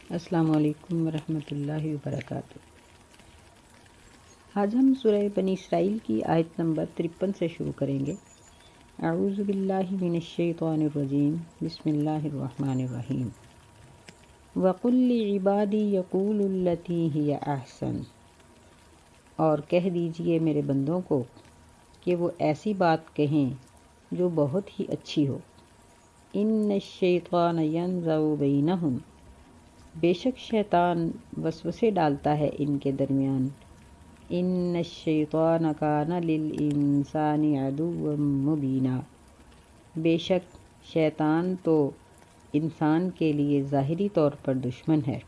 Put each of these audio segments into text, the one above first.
السلام علیکم ورحمۃ اللہ وبرکاتہ۔ آج ہم سورہ بنی اسرائیل کی آیت نمبر 53 سے شروع کریں گے۔ اعوذ باللہ من الشیطان الرجیم، بسم اللہ الرحمن الرحیم۔ وَقُلْ لِعِبَادِي يَقُولُوا الَّتِي هِيَ أَحْسَنُ، اور کہہ دیجئے میرے بندوں کو کہ وہ ایسی بات کہیں جو بہت ہی اچھی ہو۔ إِنَّ الشَّيْطَانَ يَنزَغُ بَيْنَهُمْ، بے شک شیطان وسوسے ڈالتا ہے ان کے درمیان۔ ان الشیطان کان للانسان عدوا مبینا، بے شک شیطان تو انسان کے لیے ظاہری طور پر دشمن ہے۔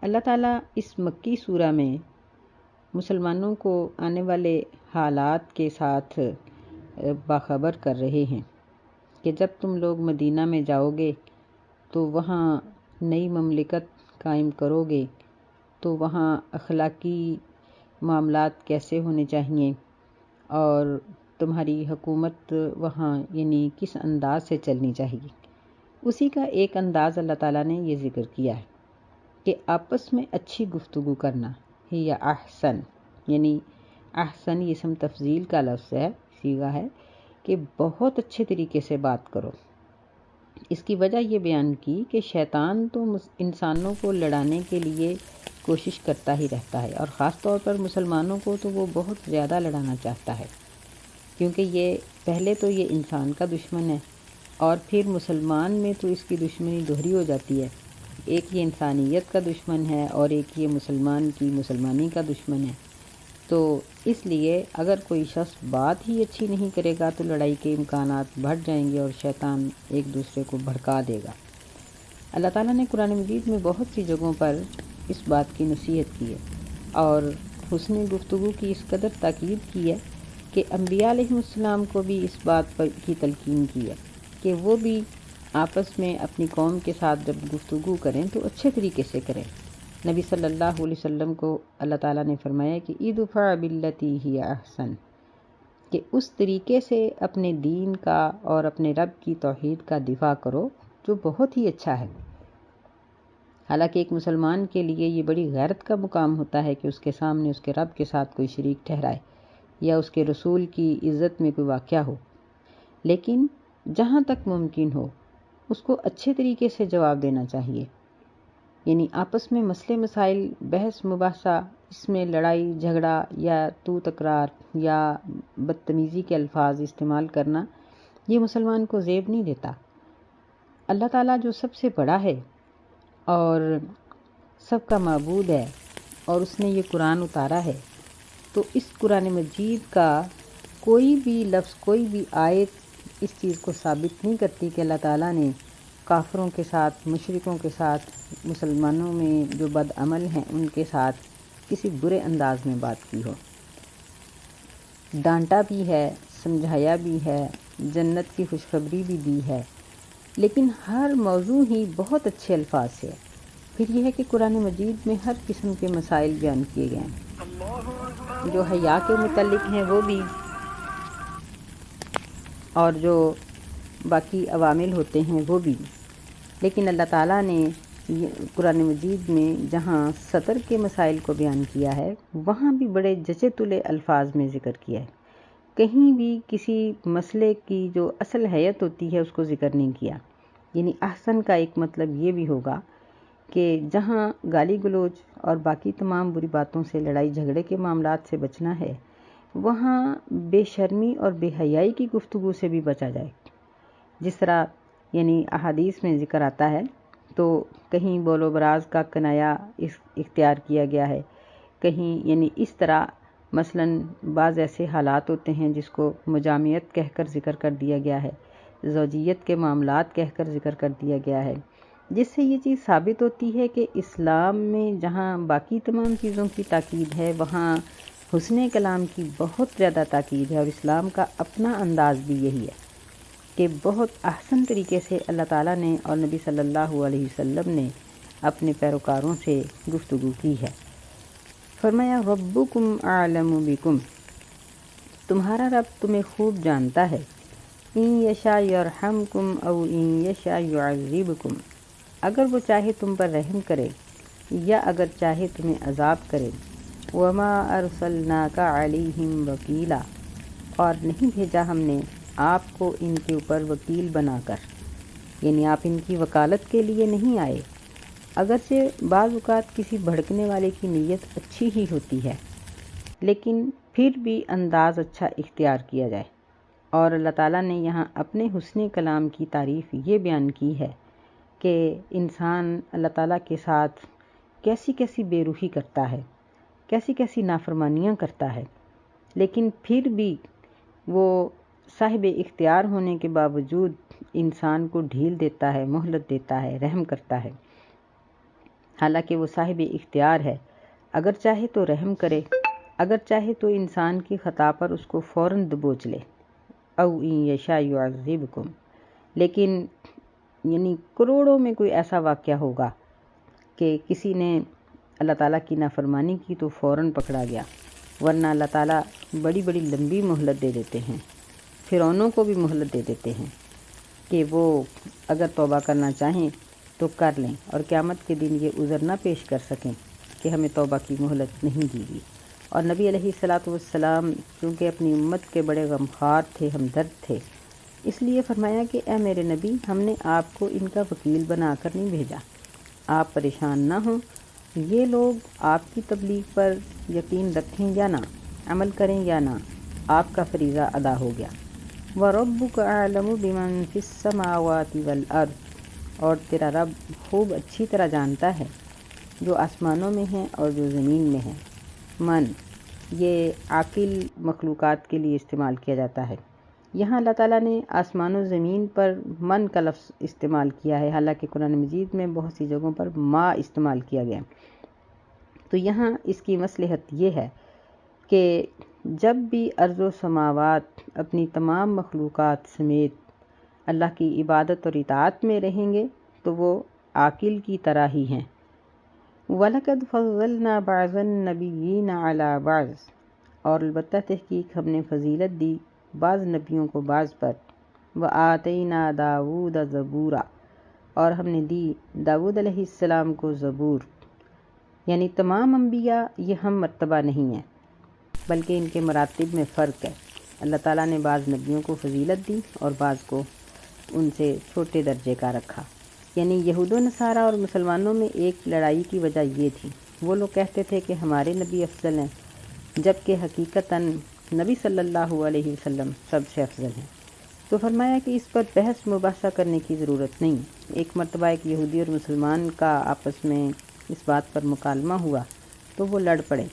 اللہ تعالیٰ اس مکی سورہ میں مسلمانوں کو آنے والے حالات کے ساتھ باخبر کر رہے ہیں کہ جب تم لوگ مدینہ میں جاؤ گے تو وہاں نئی مملکت قائم کرو گے تو وہاں اخلاقی معاملات کیسے ہونے چاہیے اور تمہاری حکومت وہاں یعنی کس انداز سے چلنی چاہیے۔ اسی کا ایک انداز اللہ تعالیٰ نے یہ ذکر کیا ہے کہ آپس میں اچھی گفتگو کرنا ہی یا احسن، یعنی احسن یہ اسم تفضیل کا لفظ ہے، صیغہ ہے کہ بہت اچھے طریقے سے بات کرو۔ اس کی وجہ یہ بیان کی کہ شیطان تو انسانوں کو لڑانے کے لیے کوشش کرتا ہی رہتا ہے، اور خاص طور پر مسلمانوں کو تو وہ بہت زیادہ لڑانا چاہتا ہے، کیونکہ یہ پہلے تو یہ انسان کا دشمن ہے اور پھر مسلمان میں تو اس کی دشمنی دوہری ہو جاتی ہے۔ ایک یہ انسانیت کا دشمن ہے اور ایک یہ مسلمان کی مسلمانی کا دشمن ہے۔ تو اس لیے اگر کوئی شخص بات ہی اچھی نہیں کرے گا تو لڑائی کے امکانات بڑھ جائیں گے اور شیطان ایک دوسرے کو بھڑکا دے گا۔ اللہ تعالیٰ نے قرآن مجید میں بہت سی جگہوں پر اس بات کی نصیحت کی ہے اور حسن گفتگو کی اس قدر تاکید کی ہے کہ انبیاء علیہ السلام کو بھی اس بات پر کی تلقین کی ہے کہ وہ بھی آپس میں اپنی قوم کے ساتھ جب گفتگو کریں تو اچھے طریقے سے کریں۔ نبی صلی اللہ علیہ وسلم کو اللہ تعالیٰ نے فرمایا کہ ادفع باللتی ہی احسن، کہ اس طریقے سے اپنے دین کا اور اپنے رب کی توحید کا دفاع کرو جو بہت ہی اچھا ہے۔ حالانکہ ایک مسلمان کے لیے یہ بڑی غیرت کا مقام ہوتا ہے کہ اس کے سامنے اس کے رب کے ساتھ کوئی شریک ٹھہرائے یا اس کے رسول کی عزت میں کوئی واقعہ ہو، لیکن جہاں تک ممکن ہو اس کو اچھے طریقے سے جواب دینا چاہیے۔ یعنی آپس میں مسئلے مسائل بحث مباحثہ، اس میں لڑائی جھگڑا یا تو تکرار یا بدتمیزی کے الفاظ استعمال کرنا یہ مسلمان کو زیب نہیں دیتا۔ اللہ تعالیٰ جو سب سے بڑا ہے اور سب کا معبود ہے اور اس نے یہ قرآن اتارا ہے، تو اس قرآن مجید کا کوئی بھی لفظ کوئی بھی آیت اس چیز کو ثابت نہیں کرتی کہ اللہ تعالیٰ نے کافروں کے ساتھ، مشرکوں کے ساتھ، مسلمانوں میں جو بد عمل ہیں ان کے ساتھ کسی برے انداز میں بات کی ہو۔ ڈانٹا بھی ہے، سمجھایا بھی ہے، جنت کی خوشخبری بھی دی ہے، لیکن ہر موضوع ہی بہت اچھے الفاظ سے ہے۔ پھر یہ ہے کہ قرآن مجید میں ہر قسم کے مسائل بیان کیے گئے ہیں، جو حیا کے متعلق ہیں وہ بھی، اور جو باقی عوامل ہوتے ہیں وہ بھی۔ لیکن اللہ تعالیٰ نے قرآن مجید میں جہاں ستر کے مسائل کو بیان کیا ہے وہاں بھی بڑے جچے تلے الفاظ میں ذکر کیا ہے۔ کہیں بھی کسی مسئلے کی جو اصل حیت ہوتی ہے اس کو ذکر نہیں کیا۔ یعنی احسن کا ایک مطلب یہ بھی ہوگا کہ جہاں گالی گلوچ اور باقی تمام بری باتوں سے، لڑائی جھگڑے کے معاملات سے بچنا ہے، وہاں بے شرمی اور بے حیائی کی گفتگو سے بھی بچا جائے۔ جس طرح یعنی احادیث میں ذکر آتا ہے تو کہیں بول و براز کا کنایا اختیار کیا گیا ہے، کہیں یعنی اس طرح مثلاً بعض ایسے حالات ہوتے ہیں جس کو مجامعت کہہ کر ذکر کر دیا گیا ہے، زوجیت کے معاملات کہہ کر ذکر کر دیا گیا ہے، جس سے یہ چیز ثابت ہوتی ہے کہ اسلام میں جہاں باقی تمام چیزوں کی تاکید ہے وہاں حسن کلام کی بہت زیادہ تاکید ہے، اور اسلام کا اپنا انداز بھی یہی ہے کہ بہت احسن طریقے سے اللہ تعالیٰ نے اور نبی صلی اللہ علیہ وسلم نے اپنے پیروکاروں سے گفتگو کی ہے۔ فرمایا ربکم اعلم بکم، تمہارا رب تمہیں خوب جانتا ہے، ان یشاء یرحمکم او ان یشاء یعذبکم، اگر وہ چاہے تم پر رحم کرے یا اگر چاہے تمہیں عذاب کرے۔ وما ارسلناک علیہم وکیلا، اور نہیں بھیجا ہم نے آپ کو ان کے اوپر وکیل بنا کر، یعنی آپ ان کی وکالت کے لیے نہیں آئے۔ اگرچہ بعض اوقات کسی بھڑکنے والے کی نیت اچھی ہی ہوتی ہے، لیکن پھر بھی انداز اچھا اختیار کیا جائے۔ اور اللہ تعالیٰ نے یہاں اپنے حسن کلام کی تعریف یہ بیان کی ہے کہ انسان اللہ تعالیٰ کے ساتھ کیسی کیسی بے روحی کرتا ہے، کیسی کیسی نافرمانیاں کرتا ہے، لیکن پھر بھی وہ صاحب اختیار ہونے کے باوجود انسان کو ڈھیل دیتا ہے، مہلت دیتا ہے، رحم کرتا ہے، حالانکہ وہ صاحب اختیار ہے۔ اگر چاہے تو رحم کرے، اگر چاہے تو انسان کی خطا پر اس کو فوراً دبوچ لے، او ان یشاء یعذبکم، لیکن یعنی کروڑوں میں کوئی ایسا واقعہ ہوگا کہ کسی نے اللہ تعالیٰ کی نافرمانی کی تو فوراً پکڑا گیا، ورنہ اللہ تعالیٰ بڑی بڑی لمبی مہلت دے دیتے ہیں، فرعونوں کو بھی مہلت دے دیتے ہیں کہ وہ اگر توبہ کرنا چاہیں تو کر لیں، اور قیامت کے دن یہ عذر نہ پیش کر سکیں کہ ہمیں توبہ کی مہلت نہیں دی گئی۔ اور نبی علیہ الصلاۃ والسلام چونکہ اپنی امت کے بڑے غمخوار تھے، ہمدرد تھے، اس لیے فرمایا کہ اے میرے نبی، ہم نے آپ کو ان کا وکیل بنا کر نہیں بھیجا، آپ پریشان نہ ہوں، یہ لوگ آپ کی تبلیغ پر یقین رکھیں یا نہ، عمل کریں یا نہ، آپ کا فریضہ ادا ہو گیا۔ وَرَبُّكَ أَعْلَمُ بِمَنْ فِي السَّمَاوَاتِ وَالْأَرْضِ، اور تیرا رب خوب اچھی طرح جانتا ہے جو آسمانوں میں ہیں اور جو زمین میں ہیں۔ من یہ عاقل مخلوقات کے لیے استعمال کیا جاتا ہے، یہاں اللہ تعالیٰ نے آسمان و زمین پر من کا لفظ استعمال کیا ہے، حالانکہ قرآن مجید میں بہت سی جگہوں پر ما استعمال کیا گیا۔ تو یہاں اس کی مصلحت یہ ہے کہ جب بھی ارض و سماوات اپنی تمام مخلوقات سمیت اللہ کی عبادت اور اطاعت میں رہیں گے تو وہ عاقل کی طرح ہی ہیں۔ وَلَقَدْ فَضَّلْنَا بَعْضَ النَّبِيِّينَ عَلَى بَعْضٍ، اور البتہ تحقیق ہم نے فضیلت دی بعض نبیوں کو بعض پر۔ وَآتَيْنَا دَاوُودَ زَبُورًا، اور ہم نے دی داؤد علیہ السلام کو زبور، یعنی تمام انبیاء یہ ہم مرتبہ نہیں ہیں بلکہ ان کے مراتب میں فرق ہے۔ اللہ تعالیٰ نے بعض نبیوں کو فضیلت دی اور بعض کو ان سے چھوٹے درجے کا رکھا۔ یعنی یہود و نصارہ اور مسلمانوں میں ایک لڑائی کی وجہ یہ تھی، وہ لوگ کہتے تھے کہ ہمارے نبی افضل ہیں، جبکہ حقیقتاً نبی صلی اللہ علیہ وسلم سب سے افضل ہیں۔ تو فرمایا کہ اس پر بحث مباحثہ کرنے کی ضرورت نہیں۔ ایک مرتبہ ایک یہودی اور مسلمان کا آپس میں اس بات پر مکالمہ ہوا تو وہ لڑ پڑے،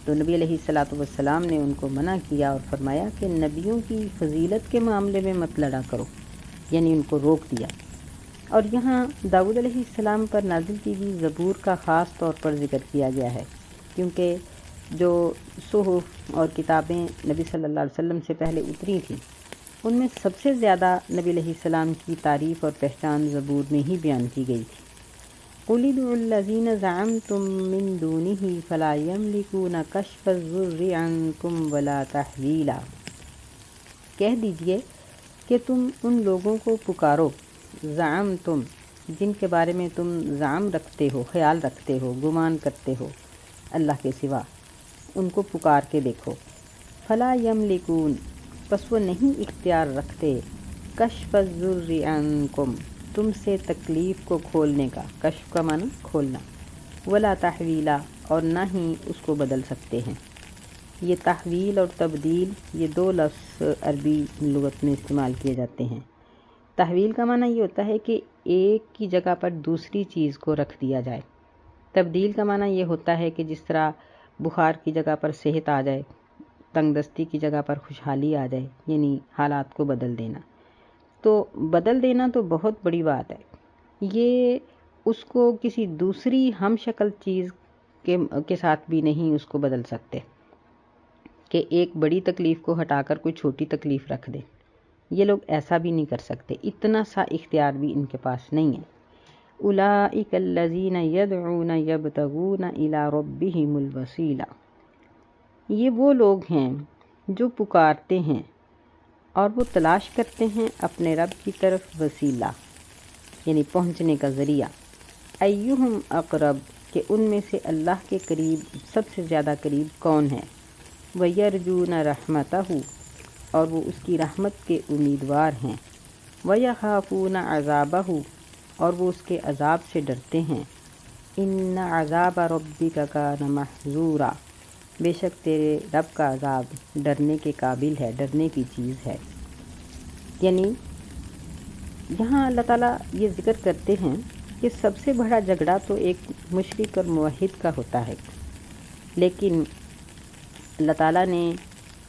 تو نبی علیہ الصلاۃ والسلام نے ان کو منع کیا اور فرمایا کہ نبیوں کی فضیلت کے معاملے میں مت لڑا کرو، یعنی ان کو روک دیا۔ اور یہاں داؤد علیہ السلام پر نازل کی گئی زبور کا خاص طور پر ذکر کیا گیا ہے، کیونکہ جو صحف اور کتابیں نبی صلی اللہ علیہ وسلم سے پہلے اتری تھیں ان میں سب سے زیادہ نبی علیہ السلام کی تعریف اور پہچان زبور میں ہی بیان کی گئی تھی۔ قُلِ ادْعُوا الَّذِينَ زَعَمْتُم مِّن دُونِهِ فَلَا يَمْلِكُونَ كَشْفَ الضُّرِّ عَنكُمْ وَلَا تَحْوِيلًا، کہہ دیجئے کہ تم ان لوگوں کو پکارو، زعمتم جن کے بارے میں تم زعم رکھتے ہو، خیال رکھتے ہو، گمان کرتے ہو اللہ کے سوا، ان کو پکار کے دیکھو۔ فلا یملکون، پس وہ نہیں اختیار رکھتے، کشف الضر عنکم، تم سے تکلیف کو کھولنے کا، کشف کا معنی کھولنا، ولا تحویلا، اور نہ ہی اس کو بدل سکتے ہیں۔ یہ تحویل اور تبدیل یہ دو لفظ عربی لغت میں استعمال کیے جاتے ہیں۔ تحویل کا معنی یہ ہوتا ہے کہ ایک کی جگہ پر دوسری چیز کو رکھ دیا جائے۔ تبدیل کا معنی یہ ہوتا ہے کہ جس طرح بخار کی جگہ پر صحت آ جائے، تنگ دستی کی جگہ پر خوشحالی آ جائے، یعنی حالات کو بدل دینا۔ تو بدل دینا تو بہت بڑی بات ہے، یہ اس کو کسی دوسری ہم شکل چیز کے ساتھ بھی نہیں اس کو بدل سکتے کہ ایک بڑی تکلیف کو ہٹا کر کوئی چھوٹی تکلیف رکھ دے، یہ لوگ ایسا بھی نہیں کر سکتے، اتنا سا اختیار بھی ان کے پاس نہیں ہے۔ اولئک الذین یدعون یبتغون الی ربہم الوسیلہ، یہ وہ لوگ ہیں جو پکارتے ہیں اور وہ تلاش کرتے ہیں اپنے رب کی طرف وسیلہ، یعنی پہنچنے کا ذریعہ، ایہم اقرب کہ ان میں سے اللہ کے قریب سب سے زیادہ قریب کون ہے، وَيَرْجُونَ رَحْمَتَهُ اور وہ اس کی رحمت کے امیدوار ہیں، وَيَخَافُونَ عَذَابَهُ اور وہ اس کے عذاب سے ڈرتے ہیں، إِنَّ عَذَابَ رَبِّكَ كَانَ مَحْذُورًا بے شک تیرے رب کا عذاب ڈرنے کے قابل ہے، ڈرنے کی چیز ہے۔ یعنی یہاں اللہ تعالیٰ یہ ذکر کرتے ہیں کہ سب سے بڑا جھگڑا تو ایک مشرک اور موحد کا ہوتا ہے، لیکن اللہ تعالیٰ نے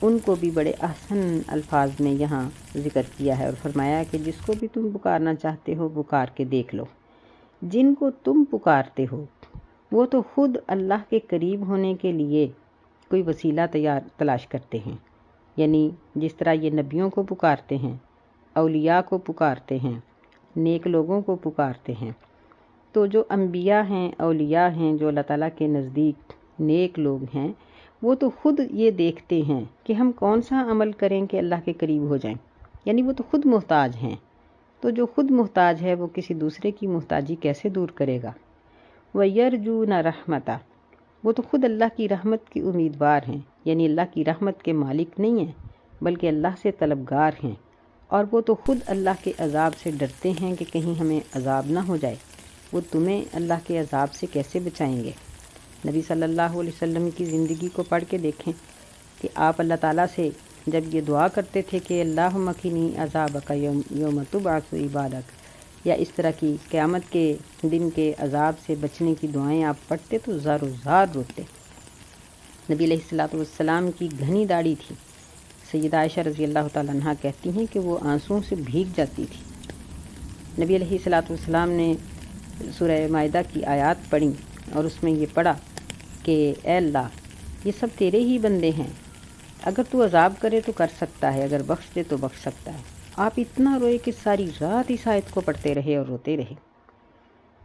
ان کو بھی بڑے احسن الفاظ میں یہاں ذکر کیا ہے اور فرمایا کہ جس کو بھی تم پکارنا چاہتے ہو پکار کے دیکھ لو، جن کو تم پکارتے ہو وہ تو خود اللہ کے قریب ہونے کے لیے کوئی وسیلہ تلاش کرتے ہیں، یعنی جس طرح یہ نبیوں کو پکارتے ہیں، اولیاء کو پکارتے ہیں، نیک لوگوں کو پکارتے ہیں، تو جو انبیاء ہیں، اولیاء ہیں، جو اللہ تعالیٰ کے نزدیک نیک لوگ ہیں، وہ تو خود یہ دیکھتے ہیں کہ ہم کون سا عمل کریں کہ اللہ کے قریب ہو جائیں، یعنی وہ تو خود محتاج ہیں، تو جو خود محتاج ہے وہ کسی دوسرے کی محتاجی کیسے دور کرے گا۔ وَيَرْجُونَ رَحْمَتَهُ وہ تو خود اللہ کی رحمت کی امیدوار ہیں، یعنی اللہ کی رحمت کے مالک نہیں ہیں بلکہ اللہ سے طلبگار ہیں، اور وہ تو خود اللہ کے عذاب سے ڈرتے ہیں کہ کہیں ہمیں عذاب نہ ہو جائے، وہ تمہیں اللہ کے عذاب سے کیسے بچائیں گے۔ نبی صلی اللہ علیہ وسلم کی زندگی کو پڑھ کے دیکھیں کہ آپ اللہ تعالیٰ سے جب یہ دعا کرتے تھے کہ اللہم قنی عذابک یوم تبعث عبادک، یا اس طرح کی قیامت کے دن کے عذاب سے بچنے کی دعائیں آپ پڑھتے تو زار و زار روتے۔ نبی علیہ السلام کی گھنی داڑھی تھی، سیدہ عائشہ رضی اللہ تعالیٰ عنہ کہتی ہیں کہ وہ آنسوؤں سے بھیگ جاتی تھی۔ نبی علیہ السلام نے سورہ مائدہ کی آیات پڑھی اور اس میں یہ پڑھا کہ اے اللہ یہ سب تیرے ہی بندے ہیں، اگر تو عذاب کرے تو کر سکتا ہے، اگر بخش دے تو بخش سکتا ہے۔ آپ اتنا روئے کہ ساری رات اس آیت کو پڑھتے رہے اور روتے رہے۔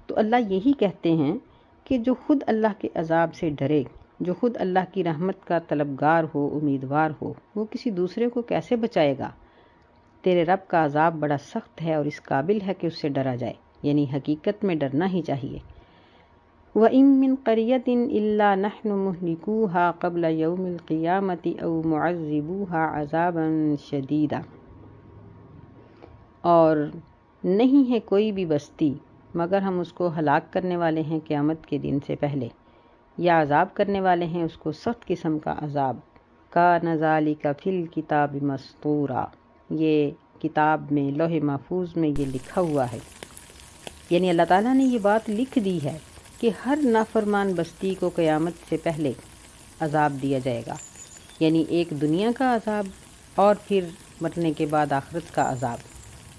تو اللہ یہی کہتے ہیں کہ جو خود اللہ کے عذاب سے ڈرے، جو خود اللہ کی رحمت کا طلبگار ہو، امیدوار ہو، وہ کسی دوسرے کو کیسے بچائے گا۔ تیرے رب کا عذاب بڑا سخت ہے اور اس قابل ہے کہ اس سے ڈرا جائے، یعنی حقیقت میں ڈرنا ہی چاہیے۔ وَإِن مِّن قَرْيَةٍ إِلَّا نَحْنُ مُهْلِكُوهَا قَبْلَ يَوْمِ الْقِيَامَةِ أَوْ مُعَذِّبُوهَا عَذَابًا شَدِيدًا اور نہیں ہے کوئی بھی بستی مگر ہم اس کو ہلاک کرنے والے ہیں قیامت کے دن سے پہلے، یا عذاب کرنے والے ہیں اس کو سخت قسم کا عذاب۔ كَانَ ذَلِكَ فِي الْكِتَابِ مَسْطُورًا یہ کتاب میں لوح محفوظ میں یہ لکھا ہوا ہے، یعنی اللہ تعالیٰ نے یہ بات لکھ دی ہے کہ ہر نافرمان بستی کو قیامت سے پہلے عذاب دیا جائے گا، یعنی ایک دنیا کا عذاب اور پھر مرنے کے بعد آخرت کا عذاب۔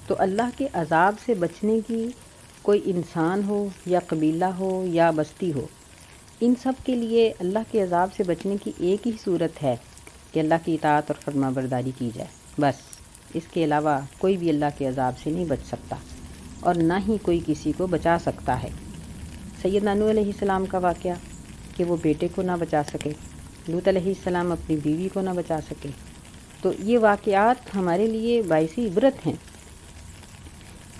تو اللہ کے عذاب سے بچنے کی کوئی انسان ہو یا قبیلہ ہو یا بستی ہو، ان سب کے لیے اللہ کے عذاب سے بچنے کی ایک ہی صورت ہے کہ اللہ کی اطاعت اور فرما برداری کی جائے، بس اس کے علاوہ کوئی بھی اللہ کے عذاب سے نہیں بچ سکتا اور نہ ہی کوئی کسی کو بچا سکتا ہے۔ سیدنا نوح علیہ السلام کا واقعہ کہ وہ بیٹے کو نہ بچا سکے، لوط علیہ السلام اپنی بیوی کو نہ بچا سکے، تو یہ واقعات ہمارے لیے باعث عبرت ہیں۔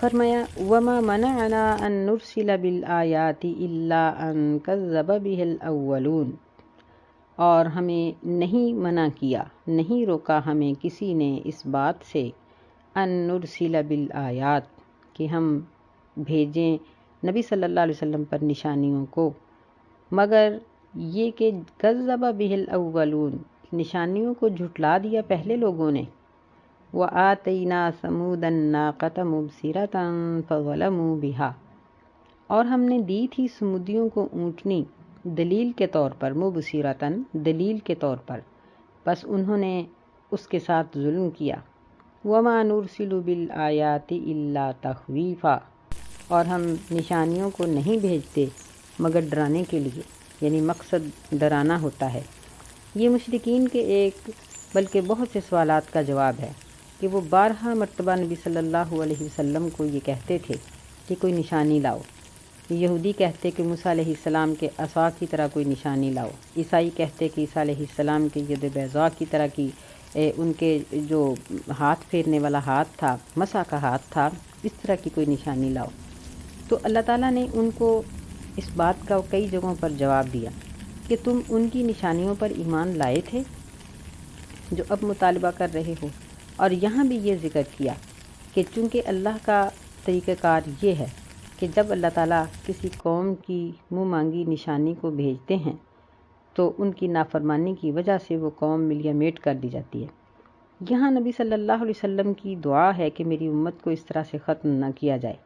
فرمایا وَمَا مَنَعَنَا أَن نُرْسِلَ بِالْآيَاتِ إِلَّا أَن كَذَّبَ بِهِ الْأَوَّلُونَ اور ہمیں نہیں منع کیا، نہیں روکا ہمیں کسی نے اس بات سے ان نرسل بالآیات کہ ہم بھیجیں نبی صلی اللہ علیہ وسلم پر نشانیوں کو، مگر یہ کہ کذب بہ الاولون نشانیوں کو جھٹلا دیا پہلے لوگوں نے۔ وآتینا ثمود الناقۃ مبصرۃ فظلموا بها اور ہم نے دی تھی سمودیوں کو اونٹنی دلیل کے طور پر، مبصرۃ دلیل کے طور پر، بس انہوں نے اس کے ساتھ ظلم کیا۔ وما نرسل بالآیات الا تخویفا اور ہم نشانیوں کو نہیں بھیجتے مگر ڈرانے کے لیے، یعنی مقصد ڈرانا ہوتا ہے۔ یہ مشرکین کے ایک بلکہ بہت سے سوالات کا جواب ہے کہ وہ 12 مرتبہ نبی صلی اللہ علیہ وسلم کو یہ کہتے تھے کہ کوئی نشانی لاؤ۔ یہودی کہتے کہ موسیٰ علیہ السلام کے عصا کی طرح کوئی نشانی لاؤ، عیسائی کہتے کہ عیسیٰ علیہ السلام کے ید بیضاء کی طرح کی ان کے جو ہاتھ پھیرنے والا ہاتھ تھا، مسح کا ہاتھ تھا، اس طرح کی کوئی نشانی لاؤ۔ تو اللہ تعالیٰ نے ان کو اس بات کا کئی جگہوں پر جواب دیا کہ تم ان کی نشانیوں پر ایمان لائے تھے جو اب مطالبہ کر رہے ہو، اور یہاں بھی یہ ذکر کیا کہ چونکہ اللہ کا طریقہ کار یہ ہے کہ جب اللہ تعالیٰ کسی قوم کی منہ مانگی نشانی کو بھیجتے ہیں تو ان کی نافرمانی کی وجہ سے وہ قوم ملیا میٹ کر دی جاتی ہے۔ یہاں نبی صلی اللہ علیہ وسلم کی دعا ہے کہ میری امت کو اس طرح سے ختم نہ کیا جائے،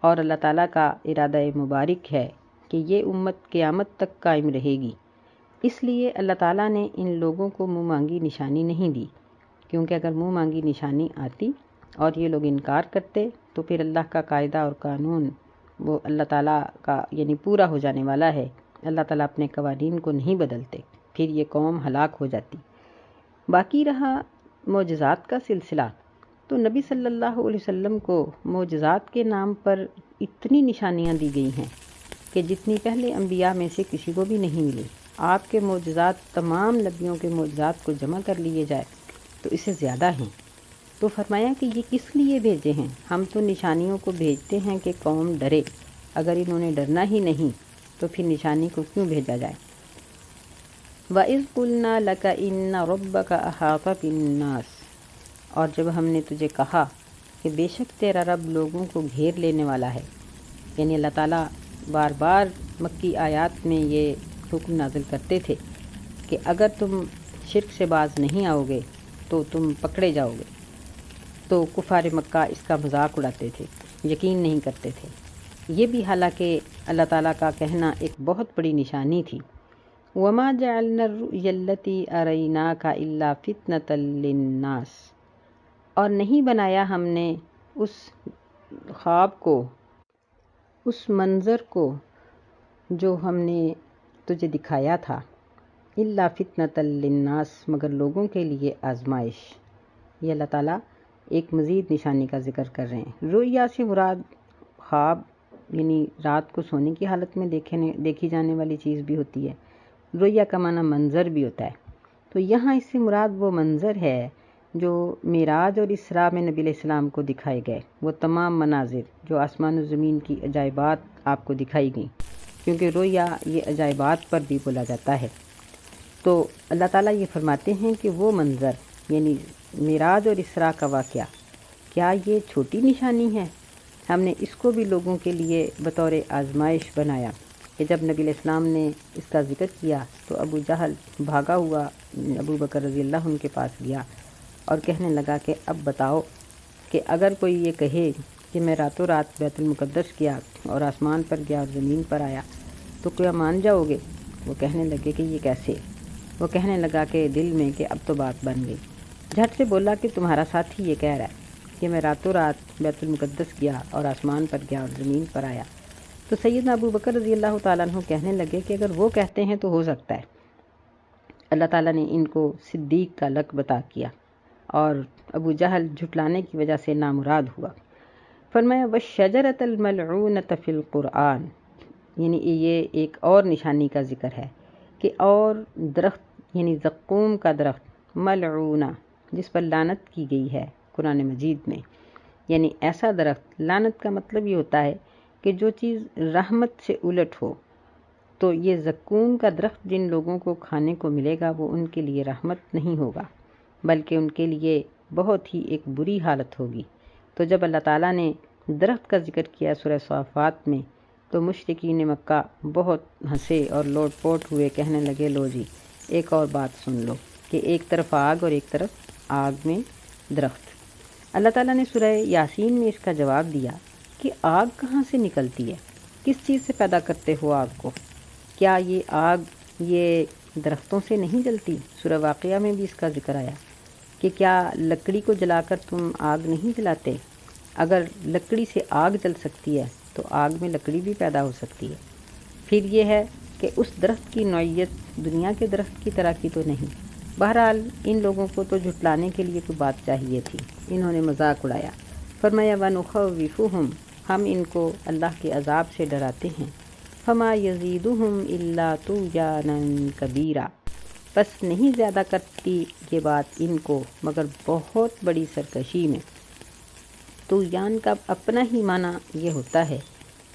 اور اللہ تعالیٰ کا ارادہ مبارک ہے کہ یہ امت قیامت تک قائم رہے گی۔ اس لیے اللہ تعالیٰ نے ان لوگوں کو منہ مانگی نشانی نہیں دی، کیونکہ اگر منہ مانگی نشانی آتی اور یہ لوگ انکار کرتے تو پھر اللہ کا قاعدہ اور قانون وہ اللہ تعالیٰ کا یعنی پورا ہو جانے والا ہے۔ اللہ تعالیٰ اپنے قوانین کو نہیں بدلتے، پھر یہ قوم ہلاک ہو جاتی۔ باقی رہا معجزات کا سلسلہ، تو نبی صلی اللہ علیہ وسلم کو معجزات کے نام پر اتنی نشانیاں دی گئی ہیں کہ جتنی پہلے انبیاء میں سے کسی کو بھی نہیں ملی۔ آپ کے معجزات تمام نبیوں کے معجزات کو جمع کر لیے جائے تو اسے زیادہ ہیں۔ تو فرمایا کہ یہ کس لیے بھیجے ہیں؟ ہم تو نشانیوں کو بھیجتے ہیں کہ قوم ڈرے، اگر انہوں نے ڈرنا ہی نہیں تو پھر نشانی کو کیوں بھیجا جائے؟ وَإِذْ قُلْنَا لَكَ إِنَّ رَبَّكَ أَحَاطَ بِالنَّاسِ، اور جب ہم نے تجھے کہا کہ بے شک تیرا رب لوگوں کو گھیر لینے والا ہے، یعنی اللہ تعالیٰ بار بار مکی آیات میں یہ حکم نازل کرتے تھے کہ اگر تم شرک سے باز نہیں آؤ گے تو تم پکڑے جاؤ گے، تو کفار مکہ اس کا مذاق اڑاتے تھے، یقین نہیں کرتے تھے۔ یہ بھی حالانکہ اللہ تعالیٰ کا کہنا ایک بہت بڑی نشانی تھی۔ وَمَا جَعَلْنَا الرُّؤْيَا الَّتِي أَرَيْنَاكَ إِلَّا فِتْنَةً لِلنَّاسِ، اور نہیں بنایا ہم نے اس خواب کو، اس منظر کو جو ہم نے تجھے دکھایا تھا، إِلَّا فِتْنَةً لِلنَّاسِ، مگر لوگوں کے لیے آزمائش۔ یہ اللہ تعالیٰ ایک مزید نشانی کا ذکر کر رہے ہیں۔ رؤیا سے مراد خواب یعنی رات کو سونے کی حالت میں دیکھی جانے والی چیز بھی ہوتی ہے، رؤیا کا معنی منظر بھی ہوتا ہے۔ تو یہاں اس سے مراد وہ منظر ہے جو معراج اور اسراء میں نبی علیہ السلام کو دکھائے گئے، وہ تمام مناظر جو آسمان و زمین کی عجائبات آپ کو دکھائی گئیں، کیونکہ رؤیا یہ عجائبات پر بھی بولا جاتا ہے۔ تو اللہ تعالیٰ یہ فرماتے ہیں کہ وہ منظر یعنی معراج اور اسراء کا واقعہ، کیا یہ چھوٹی نشانی ہے؟ ہم نے اس کو بھی لوگوں کے لیے بطور آزمائش بنایا کہ جب نبی علیہ السلام نے اس کا ذکر کیا تو ابو جہل بھاگا ہوا ابو بکر رضی اللہ عنہ کے پاس گیا اور کہنے لگا کہ اب بتاؤ کہ اگر کوئی یہ کہے کہ میں راتوں رات بیت المقدس گیا اور آسمان پر گیا اور زمین پر آیا تو کیا مان جاؤ گے؟ وہ کہنے لگے کہ یہ کیسے؟ وہ کہنے لگا کہ دل میں کہ اب تو بات بن گئی۔ جھٹ سے بولا کہ تمہارا ساتھی یہ کہہ رہا ہے کہ میں راتوں رات بیت المقدس گیا اور آسمان پر گیا اور زمین پر آیا۔ تو سیدنا ابو بکر رضی اللہ تعالیٰ عنہ کہنے لگے کہ اگر وہ کہتے ہیں تو ہو سکتا ہے۔ اللہ تعالیٰ نے ان کو صدیق کا لقب عطا کیا اور ابو جہل جھٹلانے کی وجہ سے نامراد ہوا۔ فرمایا وَالشَّجَرَةَ الْمَلْعُونَةَ فِي الْقُرْآنِ، یعنی یہ ایک اور نشانی کا ذکر ہے کہ اور درخت یعنی زقوم کا درخت ملعونہ جس پر لعنت کی گئی ہے قرآن مجید میں، یعنی ایسا درخت، لعنت کا مطلب یہ ہوتا ہے کہ جو چیز رحمت سے الٹ ہو، تو یہ زقوم کا درخت جن لوگوں کو کھانے کو ملے گا وہ ان کے لیے رحمت نہیں ہوگا بلکہ ان کے لیے بہت ہی ایک بری حالت ہوگی۔ تو جب اللہ تعالیٰ نے درخت کا ذکر کیا سورہ صافات میں تو مشرکین مکہ بہت ہنسے اور لوٹ پوٹ ہوئے، کہنے لگے لو جی ایک اور بات سن لو کہ ایک طرف آگ اور ایک طرف آگ میں درخت۔ اللہ تعالیٰ نے سورہ یاسین میں اس کا جواب دیا کہ آگ کہاں سے نکلتی ہے؟ کس چیز سے پیدا کرتے ہو آگ کو؟ کیا یہ آگ یہ درختوں سے نہیں جلتی؟ سورہ واقعہ میں بھی اس کا ذکر آیا کہ کیا لکڑی کو جلا کر تم آگ نہیں جلاتے؟ اگر لکڑی سے آگ جل سکتی ہے تو آگ میں لکڑی بھی پیدا ہو سکتی ہے۔ پھر یہ ہے کہ اس درخت کی نوعیت دنیا کے درخت کی طرح کی تو نہیں۔ بہرحال ان لوگوں کو تو جھٹلانے کے لیے کوئی بات چاہیے تھی، انہوں نے مذاق اڑایا۔ فرمایا وَنُخَوِّفُهُمْ، ہم ان کو اللہ کے عذاب سے ڈراتے ہیں۔ فَمَا يَزِيدُهُمْ إِلَّا طُغْيَانًا كَبِيرًا، بس نہیں زیادہ کرتی یہ بات ان کو مگر بہت بڑی سرکشی میں۔ طغیان کا اپنا ہی معنی یہ ہوتا ہے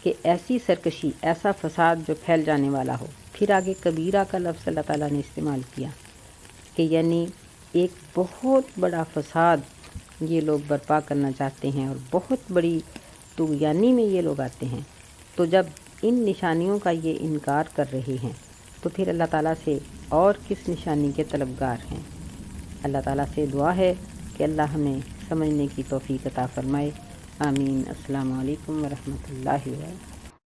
کہ ایسی سرکشی، ایسا فساد جو پھیل جانے والا ہو۔ پھر آگے کبیرہ کا لفظ اللہ تعالیٰ نے استعمال کیا کہ یعنی ایک بہت بڑا فساد یہ لوگ برپا کرنا چاہتے ہیں اور بہت بڑی طغیانی میں یہ لوگ آتے ہیں۔ تو جب ان نشانیوں کا یہ انکار کر رہے ہیں تو پھر اللہ تعالیٰ سے اور کس نشانی کے طلبگار ہیں؟ اللہ تعالیٰ سے دعا ہے کہ اللہ ہمیں سمجھنے کی توفیق عطا فرمائے۔ آمین۔ السلام علیکم ورحمۃ اللہ وبرکاتہ۔